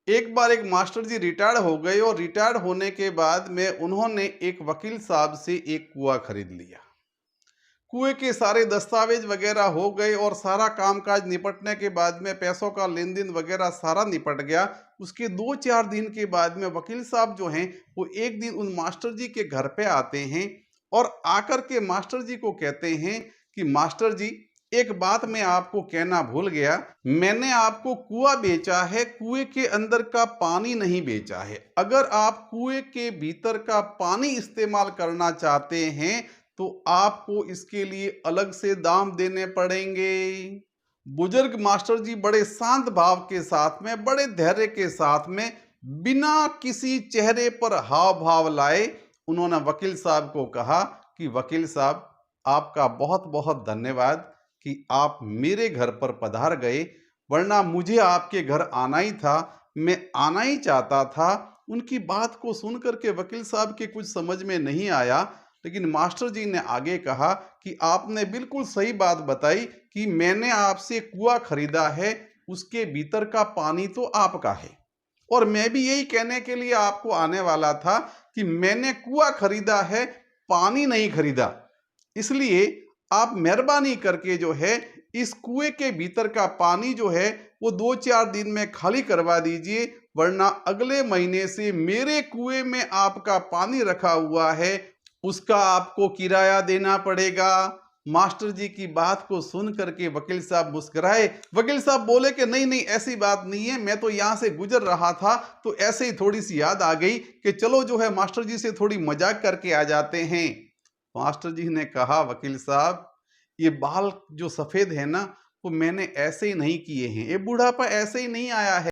एक बार एक मास्टर जी रिटायर्ड हो गए और रिटायर्ड होने के बाद में उन्होंने एक वकील साहब से एक कुआं खरीद लिया। कुएं के सारे दस्तावेज वगैरह हो गए और सारा कामकाज निपटने के बाद में पैसों का लेन देन वगैरह सारा निपट गया। उसके 2-4 दिन के बाद में वकील साहब जो हैं वो एक दिन उन मास्टर जी के घर पे आते हैं और आकर के मास्टर जी को कहते हैं कि मास्टर जी, एक बात मैं आपको कहना भूल गया। मैंने आपको कुआं बेचा है, कुएं के अंदर का पानी नहीं बेचा है। अगर आप कुएं के भीतर का पानी इस्तेमाल करना चाहते हैं तो आपको इसके लिए अलग से दाम देने पड़ेंगे। बुजुर्ग मास्टर जी बड़े शांत भाव के साथ में, बड़े धैर्य के साथ में, बिना किसी चेहरे पर हाव भाव लाए उन्होंने वकील साहब को कहा कि वकील साहब, आपका बहुत बहुत धन्यवाद कि आप मेरे घर पर पधार गए, वरना मुझे आपके घर आना ही था। मैं आना ही चाहता था। उनकी बात को सुनकर के वकील साहब के कुछ समझ में नहीं आया, लेकिन मास्टर जी ने आगे कहा कि आपने बिल्कुल सही बात बताई कि मैंने आपसे कुआं खरीदा है, उसके भीतर का पानी तो आपका है। और मैं भी यही कहने के लिए आपको आने वाला था कि मैंने कुआं खरीदा है, पानी नहीं खरीदा। इसलिए आप मेहरबानी करके जो है इस कुएं के भीतर का पानी जो है वो 2-4 दिन में खाली करवा दीजिए, वरना अगले महीने से मेरे कुएं में आपका पानी रखा हुआ है, उसका आपको किराया देना पड़ेगा। मास्टर जी की बात को सुन करके वकील साहब मुस्कुराए। वकील साहब बोले कि नहीं नहीं, ऐसी बात नहीं है, मैं तो यहाँ से गुजर रहा था तो ऐसे ही थोड़ी सी याद आ गई कि चलो जो है मास्टर जी से थोड़ी मजाक करके आ जाते हैं। मास्टर जी ने कहा, वकील साहब, ये बाल जो सफेद है ना, वो मैंने ऐसे ही नहीं किए हैं, ये बुढ़ापा ऐसे ही नहीं आया है।